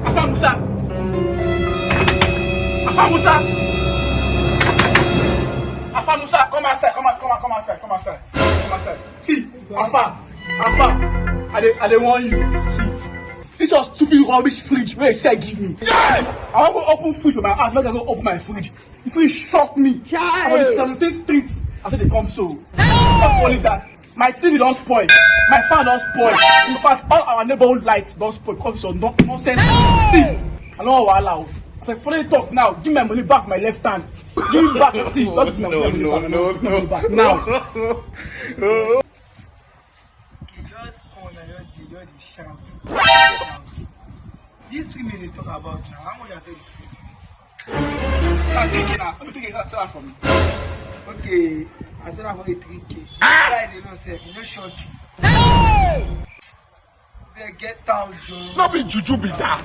Afa Musa. Afa Musa. Afa Musa, come outside. Come outside. See, Afa. I don't want you. See, this was stupid rubbish fridge where you said give me. Yeah! I want to open fridge with my heart, not to go open my fridge. The fridge shocked me. I was in 17th Street after they come so. Not only that, my TV don't spoil, my fan don't spoil. In fact, all our neighborhood lights don't spoil because of nonsense. See, I don't want to allow. As I follow you talk now, give my money back my left hand. Give me back the TV. Let's give my money back now. Just come and you're the shout. These 3 minutes talk about now. How much I said? I'm thinking now. Let me take a from me. Okay, I said I'm only 3K. Guys, you know, say you know short you. They get out, Joe. Not be juju be that.